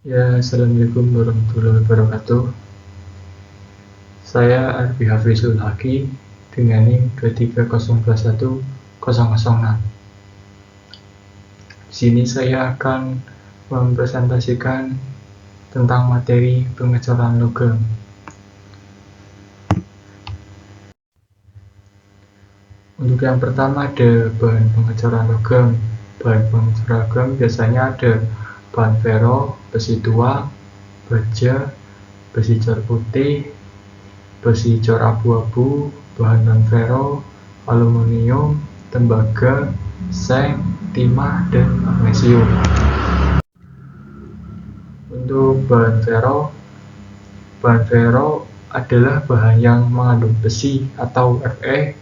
Ya, Assalamualaikum warahmatullahi wabarakatuh. Saya Arfi Hafizul Haki dengan NIM 230210006. Di sini saya akan mempresentasikan tentang materi pengecoran logam. Untuk yang pertama ada bahan pengecoran logam. Bahan pengecoran logam biasanya ada bahan fero, besi tuang, baja, besi cor putih, besi cor abu-abu, bahan non-fero, aluminium, tembaga, seng, timah, dan magnesium. Untuk bahan fero adalah bahan yang mengandung besi atau Fe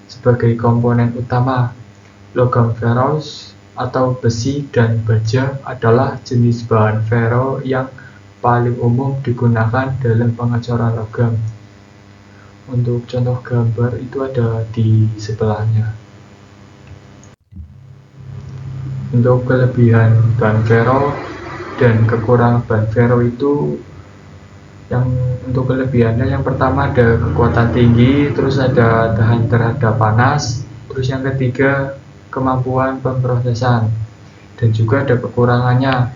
sebagai komponen utama. Logam ferrous atau besi dan baja adalah jenis bahan fero yang paling umum digunakan dalam pengecoran logam. Untuk contoh gambar itu ada di sebelahnya. Untuk kelebihan bahan fero dan kekurangan bahan fero itu, untuk kelebihannya yang pertama ada kekuatan tinggi, terus ada tahan terhadap panas, terus yang ketiga kemampuan pemrosesan, dan juga ada kekurangannya.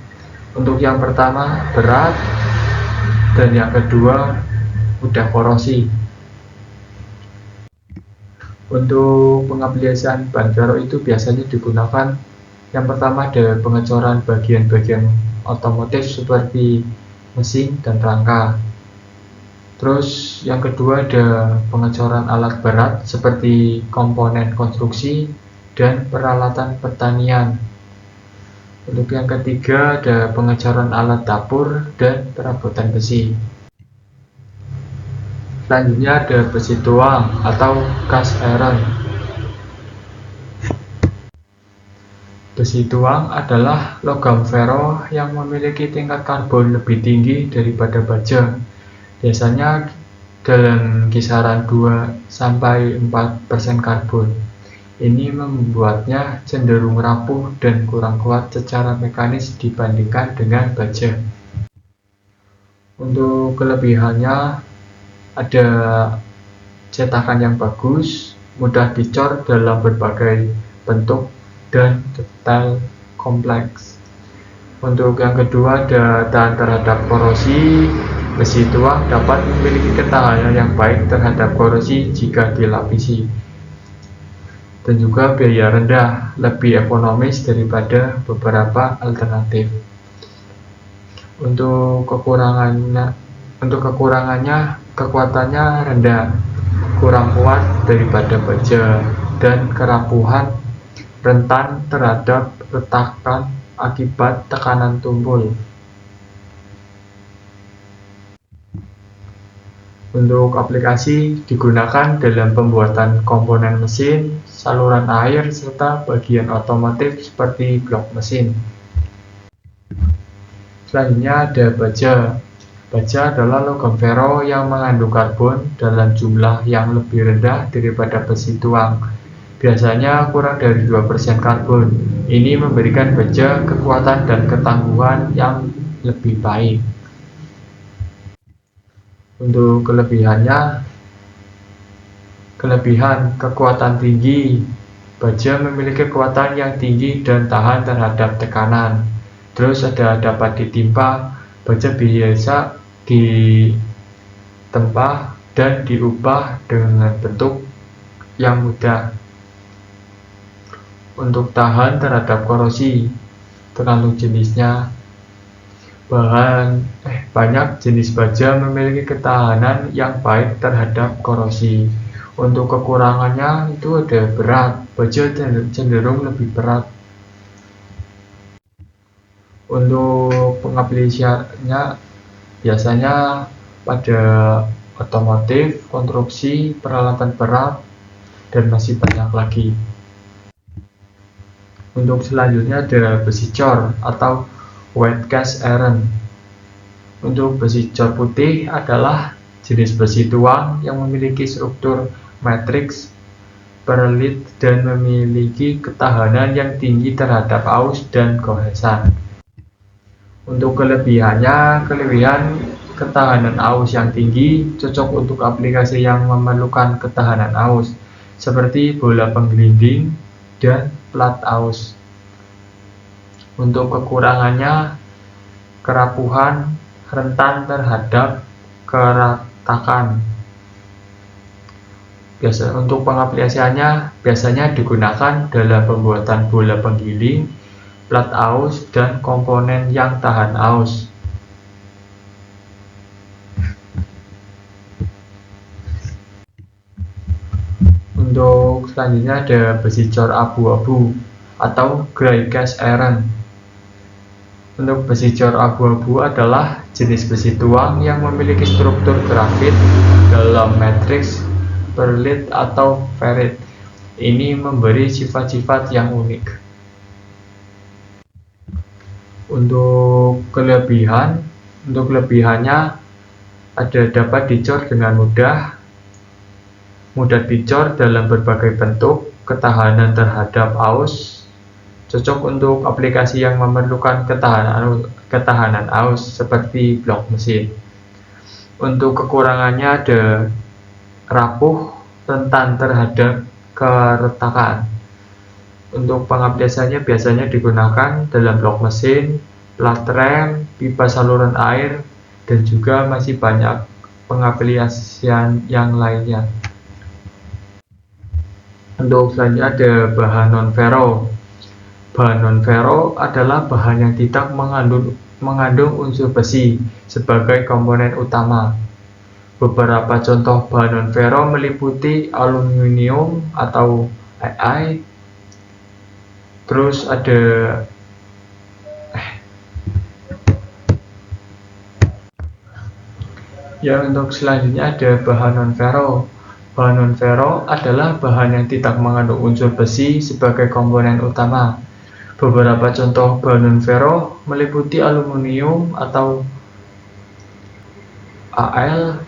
Untuk yang pertama berat, dan yang kedua mudah korosi. Untuk pengaplikasian bahan fero itu biasanya digunakan yang pertama ada pengecoran bagian-bagian otomotif seperti mesin dan rangka. Terus yang kedua ada pengecoran alat berat seperti komponen konstruksi dan peralatan pertanian. Untuk yang ketiga ada pengecoran alat dapur dan perabotan besi. Selanjutnya ada besi tuang atau cast iron. Besi tuang adalah logam fero yang memiliki tingkat karbon lebih tinggi daripada baja. Biasanya dalam kisaran 2-4% karbon. Ini membuatnya cenderung rapuh dan kurang kuat secara mekanis dibandingkan dengan baja. Untuk kelebihannya ada cetakan yang bagus, mudah dicor dalam berbagai bentuk, dan detail kompleks. Untuk yang kedua ada tahan terhadap korosi. Besi tuang dapat memiliki ketahanan yang baik terhadap korosi jika dilapisi, dan juga biaya rendah, lebih ekonomis daripada beberapa alternatif. Untuk kekurangannya kekuatannya rendah, kurang kuat daripada baja, dan kerapuhan, rentan terhadap retakan akibat tekanan tumpul. Untuk aplikasi digunakan dalam pembuatan komponen mesin, saluran air, serta bagian otomotif seperti blok mesin. Selanjutnya ada baja. Baja adalah logam fero yang mengandung karbon dalam jumlah yang lebih rendah daripada besi tuang. Biasanya kurang dari 2% karbon. Ini memberikan baja kekuatan dan ketangguhan yang lebih baik. Untuk kelebihan kekuatan tinggi. Baja memiliki kekuatan yang tinggi dan tahan terhadap tekanan. Terus dapat ditimpa. Baja biasa ditempa dan diubah dengan bentuk yang mudah. Untuk tahan terhadap korosi, tergantung jenisnya. Banyak jenis baja memiliki ketahanan yang baik terhadap korosi. Untuk kekurangannya itu ada berat, baja cenderung lebih berat. Untuk pengaplikasiannya biasanya pada otomotif, konstruksi, peralatan berat, dan masih banyak lagi. Untuk selanjutnya ada besi cor atau white cast iron. Untuk besi cor putih adalah jenis besi tuang yang memiliki struktur matriks perlit dan memiliki ketahanan yang tinggi terhadap aus dan goresan. Untuk kelebihan ketahanan aus yang tinggi, cocok untuk aplikasi yang memerlukan ketahanan aus, seperti bola penggelinding dan plat aus. Untuk kekurangannya, kerapuhan, rentan terhadap keretakan. Untuk pengaplikasiannya biasanya digunakan dalam pembuatan bola penggiling, plat aus, dan komponen yang tahan aus. Untuk selanjutnya ada besi cor abu-abu atau gray cast iron. Untuk besi cor abu-abu adalah jenis besi tuang yang memiliki struktur grafit dalam matriks perlit atau ferrit. Ini memberi sifat-sifat yang unik. Untuk kelebihannya ada dapat dicor dengan mudah dicor dalam berbagai bentuk, ketahanan terhadap aus, cocok untuk aplikasi yang memerlukan ketahanan aus seperti blok mesin. Untuk kekurangannya ada rapuh, rentan terhadap keretakan. Untuk pengaplikasiannya biasanya digunakan dalam blok mesin, plat rem, pipa saluran air, dan juga masih banyak pengaplikasian yang lainnya. Untuk selanjutnya ada bahan non-ferro. Bahan non-ferro adalah bahan yang tidak mengandung unsur besi sebagai komponen utama. Beberapa contoh bahan non-ferro meliputi aluminium atau Ai, terus ada untuk selanjutnya ada bahan non-ferro. Bahan non-ferro adalah bahan yang tidak mengandung unsur besi sebagai komponen utama. Beberapa contoh bahan non-ferro meliputi aluminium atau Al,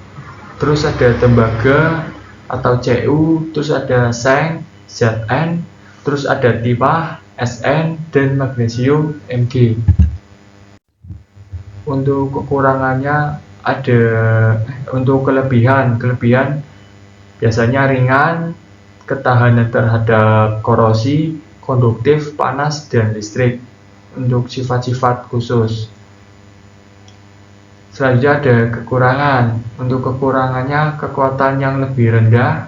terus ada tembaga atau Cu, terus ada seng, Zn, terus ada timah, Sn, dan magnesium, Mg. Untuk kekurangannya ada untuk kelebihan biasanya ringan, ketahanan terhadap korosi, konduktif, panas, dan listrik. Untuk sifat-sifat khusus selanjutnya ada kekurangan. Untuk kekurangannya kekuatan yang lebih rendah,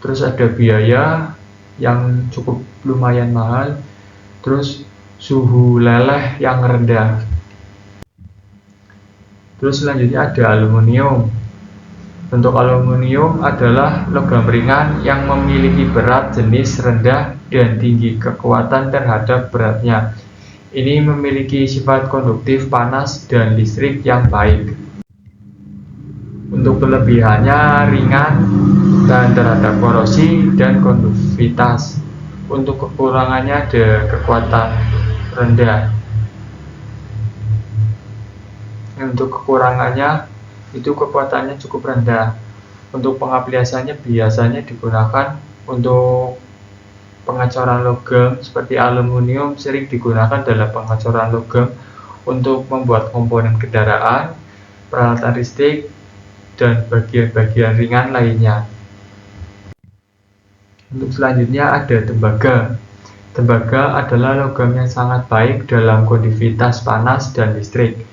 terus ada biaya yang cukup lumayan mahal, terus suhu leleh yang rendah. Terus selanjutnya ada aluminium. Untuk aluminium adalah logam ringan yang memiliki berat jenis rendah dan tinggi kekuatan terhadap beratnya. Ini memiliki sifat konduktif, panas, dan listrik yang baik. Untuk kelebihannya ringan dan terhadap korosi dan konduktivitas. Untuk kekurangannya ada kekuatan rendah. Untuk kekurangannya itu kekuatannya cukup rendah. Untuk pengaplikasiannya biasanya digunakan untuk pengecoran logam seperti aluminium, sering digunakan dalam pengecoran logam untuk membuat komponen kendaraan, peralatan listrik, dan bagian-bagian ringan lainnya. Untuk selanjutnya ada tembaga. Tembaga adalah logam yang sangat baik dalam konduktivitas panas dan listrik.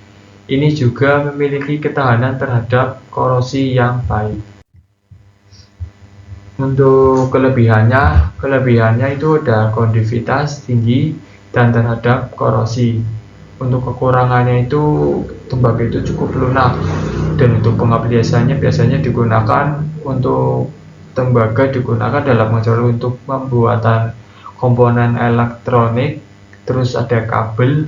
Ini juga memiliki ketahanan terhadap korosi yang baik. Untuk kelebihannya itu ada konduktivitas tinggi dan terhadap korosi. Untuk kekurangannya itu tembaga itu cukup lunak, dan untuk pengaplikasiannya biasanya digunakan untuk tembaga digunakan dalam pengecoran untuk pembuatan komponen elektronik, terus ada kabel,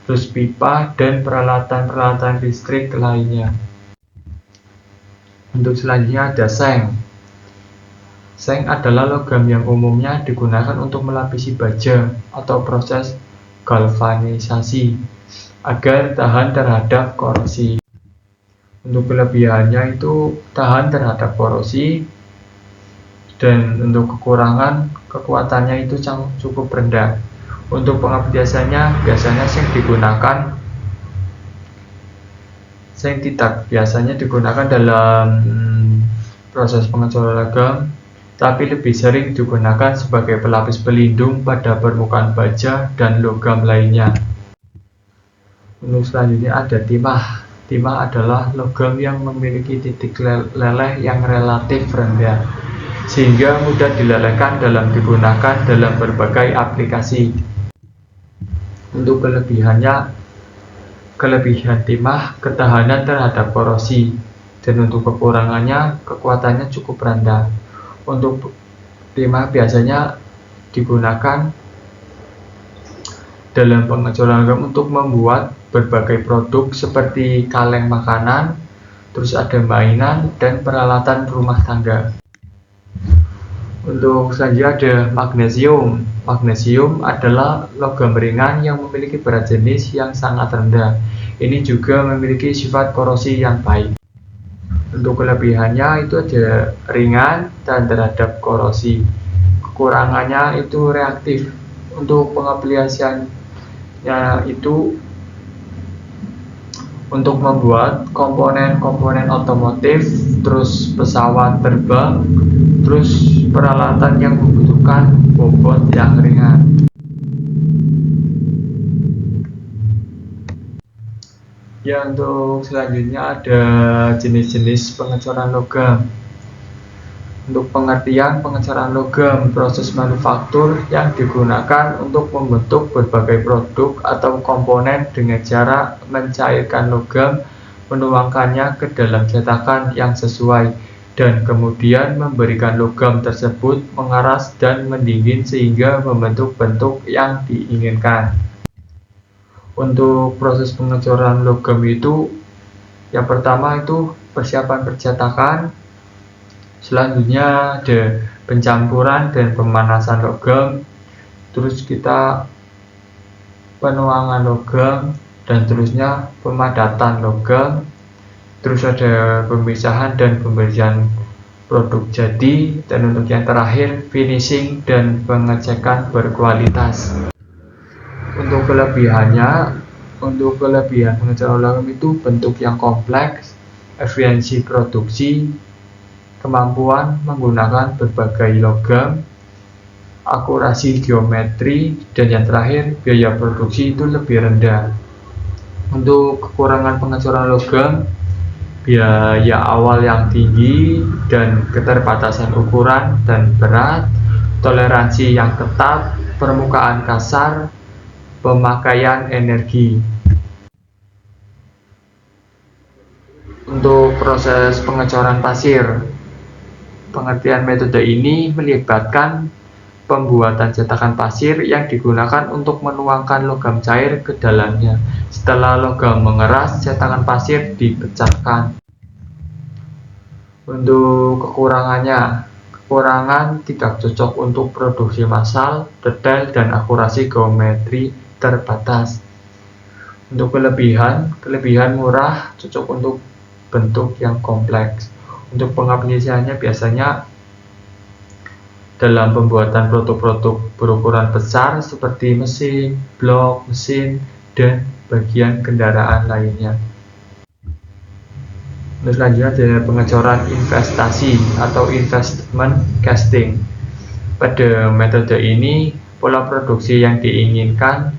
terus pipa, dan peralatan listrik lainnya. Untuk selanjutnya ada seng. Seng adalah logam yang umumnya digunakan untuk melapisi baja atau proses galvanisasi agar tahan terhadap korosi. Untuk kelebihannya itu tahan terhadap korosi, dan untuk kekuatannya itu cukup rendah. Untuk pengaplikasiannya biasanya seng digunakan Seng biasanya digunakan dalam proses pengecoran logam, tapi lebih sering digunakan sebagai pelapis pelindung pada permukaan baja dan logam lainnya. Untuk selanjutnya ada timah. Timah adalah logam yang memiliki titik leleh yang relatif rendah, sehingga mudah dilelehkan dalam digunakan dalam berbagai aplikasi. Untuk kelebihan timah ketahanan terhadap korosi, dan untuk kekurangannya kekuatannya cukup rendah. Untuk timah biasanya digunakan dalam pengecoran logam untuk membuat berbagai produk seperti kaleng makanan, terus ada mainan dan peralatan rumah tangga. Untuk selanjutnya ada magnesium. Magnesium adalah logam ringan yang memiliki berat jenis yang sangat rendah. Ini juga memiliki sifat korosi yang baik. Untuk kelebihannya itu ada ringan dan terhadap korosi. Kekurangannya itu reaktif. Untuk pengaplikasiannya itu untuk membuat komponen-komponen otomotif, terus pesawat terbang, terus peralatan yang membutuhkan bobot yang ringan. Ya, untuk selanjutnya ada jenis-jenis pengecoran logam. Untuk pengertian pengecoran logam, proses manufaktur yang digunakan untuk membentuk berbagai produk atau komponen dengan cara mencairkan logam, menuangkannya ke dalam cetakan yang sesuai, dan kemudian memberikan logam tersebut mengeras dan mendingin sehingga membentuk bentuk yang diinginkan. Untuk proses pengecoran logam itu, yang pertama itu persiapan percetakan. Selanjutnya ada pencampuran dan pemanasan logam, terus kita penuangan logam, dan terusnya pemadatan logam, terus ada pemisahan dan pemberian produk jadi, dan untuk yang terakhir finishing dan pengecekan berkualitas. Untuk kelebihan pengecoran logam itu bentuk yang kompleks, efisiensi produksi, kemampuan menggunakan berbagai logam, akurasi geometri, dan yang terakhir biaya produksi itu lebih rendah. Untuk kekurangan pengecoran logam, biaya awal yang tinggi dan keterbatasan ukuran dan berat, toleransi yang ketat, permukaan kasar, pemakaian energi. Untuk proses pengecoran pasir, pengertian metode ini melibatkan pembuatan cetakan pasir yang digunakan untuk menuangkan logam cair ke dalamnya. Setelah logam mengeras, cetakan pasir dipecahkan. Untuk kekurangan tidak cocok untuk produksi massal, detail dan akurasi geometri terbatas. Untuk kelebihan murah, cocok untuk bentuk yang kompleks. Untuk pengaplikasiannya biasanya dalam pembuatan produk-produk berukuran besar seperti mesin, blok mesin, dan bagian kendaraan lainnya. Selanjutnya ada pengecoran investasi atau investment casting. Pada metode ini, pola produksi yang diinginkan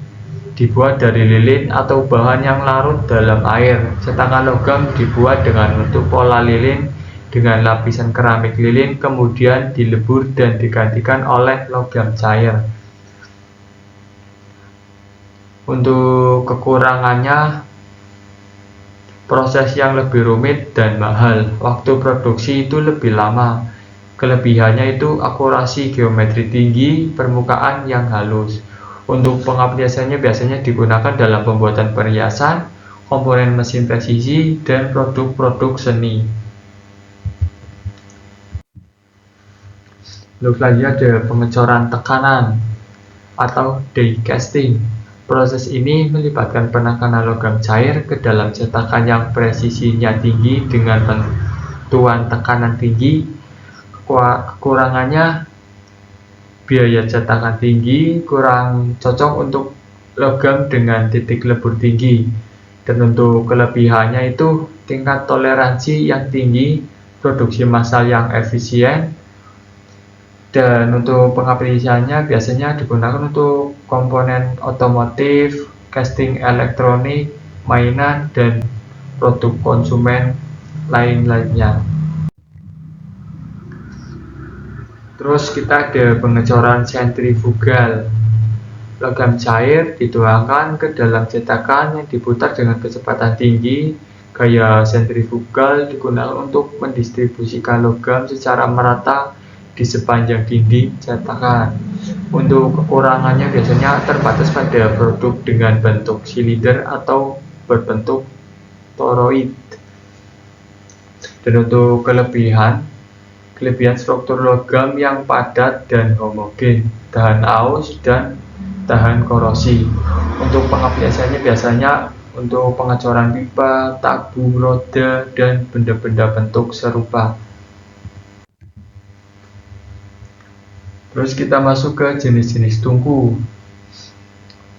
dibuat dari lilin atau bahan yang larut dalam air. Cetakan logam dibuat dengan bentuk pola lilin dengan lapisan keramik lilin, kemudian dilebur dan digantikan oleh logam cair. Untuk kekurangannya, proses yang lebih rumit dan mahal, waktu produksi itu lebih lama. Kelebihannya itu akurasi geometri tinggi, permukaan yang halus. Untuk pengaplikasiannya biasanya digunakan dalam pembuatan perhiasan, komponen mesin presisi, dan produk-produk seni. Selanjutnya ada pengecoran tekanan atau die casting. Proses ini melibatkan penekanan logam cair ke dalam cetakan yang presisinya tinggi dengan tentuan tekanan tinggi. Kekurangannya, biaya cetakan tinggi, kurang cocok untuk logam dengan titik lebur tinggi. Dan untuk kelebihannya itu tingkat toleransi yang tinggi, produksi massal yang efisien, dan untuk pengaplikasiannya biasanya digunakan untuk komponen otomotif, casting elektronik, mainan, dan produk konsumen lain-lainnya. Terus kita ada pengecoran sentrifugal. Logam cair dituangkan ke dalam cetakan yang diputar dengan kecepatan tinggi. Gaya sentrifugal digunakan untuk mendistribusikan logam secara merata di sepanjang dinding cetakan. Untuk kekurangannya biasanya terbatas pada produk dengan bentuk silinder atau berbentuk toroid. Dan untuk kelebihan struktur logam yang padat dan homogen, tahan aus dan tahan korosi. Untuk pengaplikasiannya biasanya untuk pengecoran pipa, tabung, roda, dan benda-benda bentuk serupa. Terus kita masuk ke jenis-jenis tungku.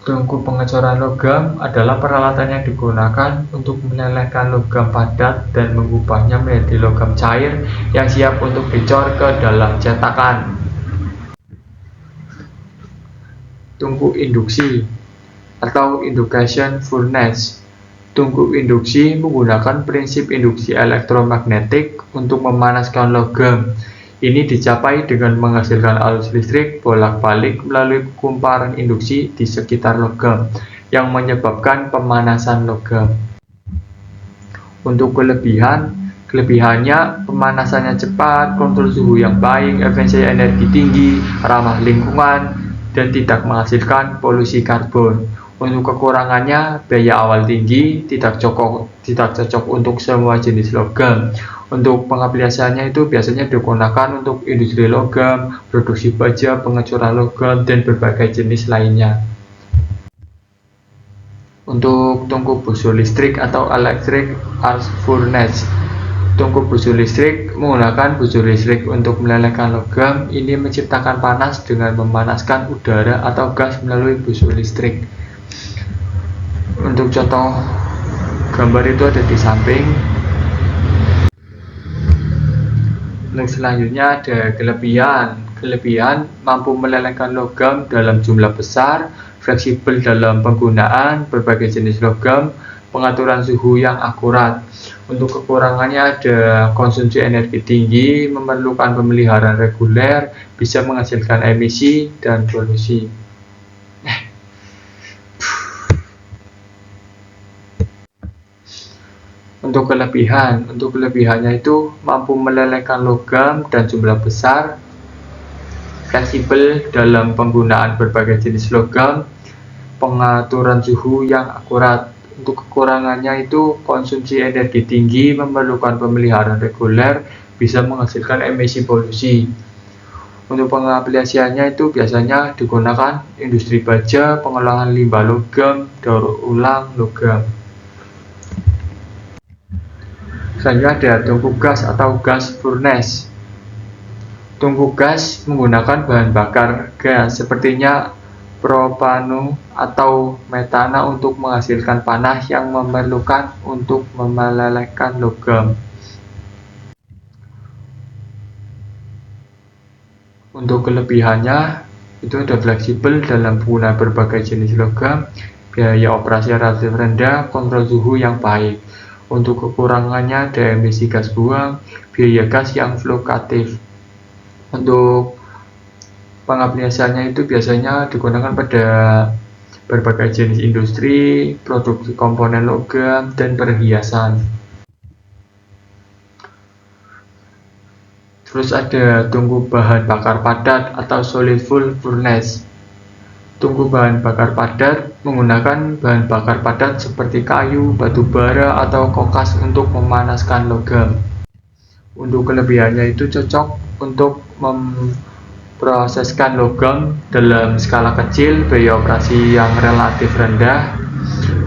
Tungku pengecoran logam adalah peralatan yang digunakan untuk melelehkan logam padat dan mengubahnya menjadi logam cair yang siap untuk dicor ke dalam cetakan. Tungku induksi atau induction furnace. Tungku induksi menggunakan prinsip induksi elektromagnetik untuk memanaskan logam. Ini dicapai dengan menghasilkan arus listrik bolak-balik melalui kumparan induksi di sekitar logam yang menyebabkan pemanasan logam. Untuk kelebihannya pemanasannya cepat, kontrol suhu yang baik, efisiensi energi tinggi, ramah lingkungan, dan tidak menghasilkan polusi karbon. Untuk kekurangannya biaya awal tinggi, tidak cocok untuk semua jenis logam. Untuk pengaplikasiannya itu biasanya digunakan untuk industri logam, produksi baja, pengecoran logam, dan berbagai jenis lainnya. Untuk tungku busur listrik atau electric arc furnace. Tungku busur listrik menggunakan busur listrik untuk melelehkan logam. Ini menciptakan panas dengan memanaskan udara atau gas melalui busur listrik. Untuk contoh gambar itu ada di samping. Untuk selanjutnya ada kelebihan mampu melelehkan logam dalam jumlah besar, fleksibel dalam penggunaan berbagai jenis logam, pengaturan suhu yang akurat. Untuk kekurangannya ada konsumsi energi tinggi, memerlukan pemeliharaan reguler, bisa menghasilkan emisi dan polusi. Untuk kelebihannya itu mampu melelehkan logam dan jumlah besar, fleksibel dalam penggunaan berbagai jenis logam, pengaturan suhu yang akurat. Untuk kekurangannya itu konsumsi energi tinggi, memerlukan pemeliharaan reguler, bisa menghasilkan emisi polusi. Untuk pengaplikasiannya itu biasanya digunakan industri baja, pengolahan limbah logam, daur ulang logam. Selanjutnya ada tungku gas atau gas furnace. Tungku gas menggunakan bahan bakar gas sepertinya propano atau metana untuk menghasilkan panas yang memerlukan untuk melelehkan logam. Untuk kelebihannya itu ada fleksibel dalam penggunaan berbagai jenis logam, biaya operasi relatif rendah, kontrol suhu yang baik. Untuk kekurangannya ada emisi gas buang, biaya gas yang fluktuatif. Untuk pengaplikasiannya itu biasanya digunakan pada berbagai jenis industri, produksi komponen logam, dan perhiasan. Terus ada tungku bahan bakar padat atau solid fuel furnace. Tungku bahan bakar padat menggunakan bahan bakar padat seperti kayu, batu bara, atau kokas untuk memanaskan logam. Untuk kelebihannya itu cocok untuk memproseskan logam dalam skala kecil, biaya operasi yang relatif rendah.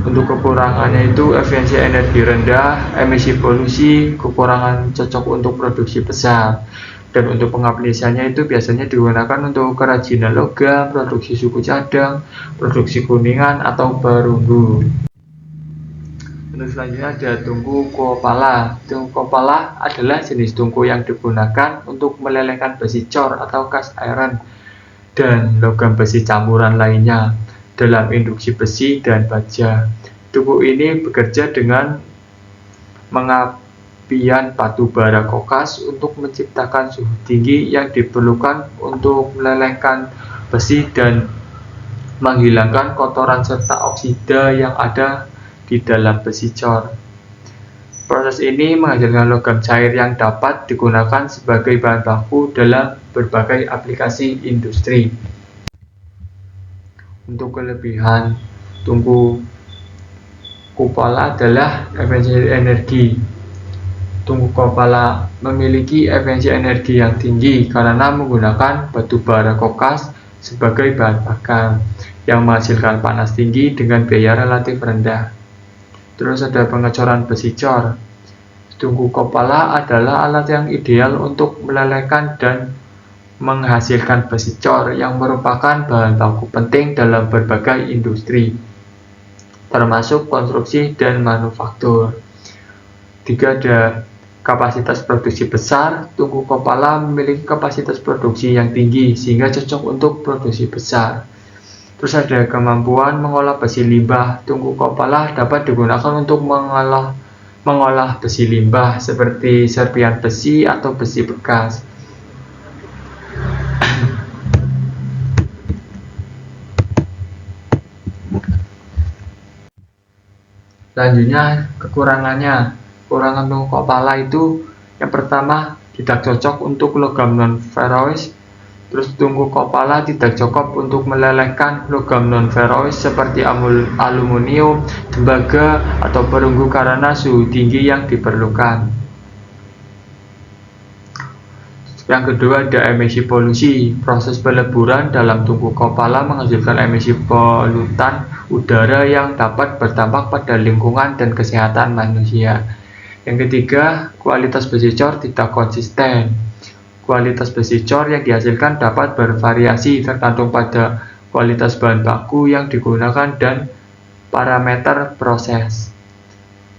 Untuk kekurangannya itu efisiensi energi rendah, emisi polusi, kekurangan cocok untuk produksi besar. Dan untuk pengaplikasiannya itu biasanya digunakan untuk kerajinan logam, produksi suku cadang, produksi kuningan, atau perunggu. Untuk selanjutnya ada tungku kopala. Tungku kopala adalah jenis tungku yang digunakan untuk melelehkan besi cor atau cast iron dan logam besi campuran lainnya dalam induksi besi dan baja. Tungku ini bekerja dengan pengapian batu bara kokas untuk menciptakan suhu tinggi yang diperlukan untuk melelehkan besi dan menghilangkan kotoran serta oksida yang ada di dalam besi cor. Proses ini menghasilkan logam cair yang dapat digunakan sebagai bahan baku dalam berbagai aplikasi industri. Untuk kelebihan tungku kopala adalah efisiensi energi. Tungku kopala memiliki efisiensi energi yang tinggi karena menggunakan batu bara kokas sebagai bahan bakar yang menghasilkan panas tinggi dengan biaya relatif rendah. Terus ada pengecoran besi cor. Tungku kopala adalah alat yang ideal untuk melelehkan dan menghasilkan besi cor yang merupakan bahan baku penting dalam berbagai industri, termasuk konstruksi dan manufaktur. 3. Ada kapasitas produksi besar. Tungku kopala memiliki kapasitas produksi yang tinggi sehingga cocok untuk produksi besar. Terus ada kemampuan mengolah besi limbah. Tungku kopala dapat digunakan untuk mengolah besi limbah seperti serpian besi atau besi bekas. Selanjutnya kekurangannya. Kekurangan tungku kopala itu yang pertama tidak cocok untuk logam non-ferrois. Terus tungku kopala tidak cocok untuk melelehkan logam non-ferrois seperti aluminium, tembaga, atau perunggu karena suhu tinggi yang diperlukan. Yang kedua ada emisi polusi. Proses peleburan dalam tungku kopala menghasilkan emisi polutan udara yang dapat berdampak pada lingkungan dan kesehatan manusia. Yang ketiga, kualitas besi cor tidak konsisten. Kualitas besi cor yang dihasilkan dapat bervariasi tergantung pada kualitas bahan baku yang digunakan dan parameter proses.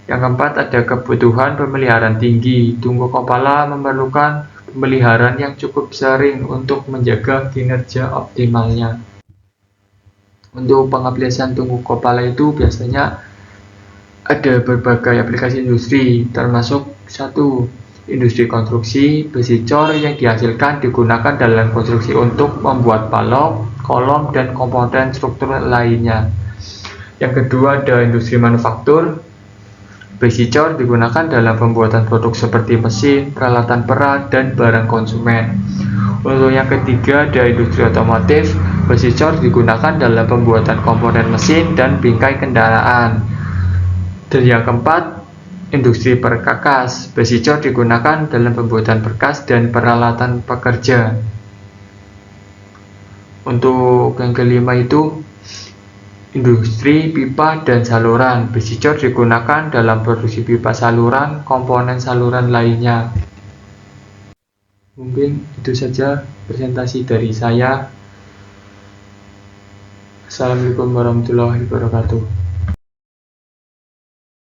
Yang keempat ada kebutuhan pemeliharaan tinggi. Tungku kopala memerlukan pemeliharaan yang cukup sering untuk menjaga kinerja optimalnya. Untuk pengaplikasian tungku kopala itu biasanya ada berbagai aplikasi industri, termasuk 1. Industri konstruksi. Besi cor yang dihasilkan digunakan dalam konstruksi untuk membuat balok, kolom, dan komponen struktur lainnya. Yang kedua ada industri manufaktur. Besi cor digunakan dalam pembuatan produk seperti mesin, peralatan peran, dan barang konsumen. Untuk yang ketiga ada industri otomotif. Besi cor digunakan dalam pembuatan komponen mesin dan bingkai kendaraan. Dan yang keempat, industri perkakas. Besi cor digunakan dalam pembuatan berkas dan peralatan pekerja. Untuk yang kelima itu industri pipa dan saluran. Besi cor digunakan dalam produksi pipa saluran, komponen saluran lainnya. Mungkin itu saja presentasi dari saya. Assalamualaikum warahmatullahi wabarakatuh.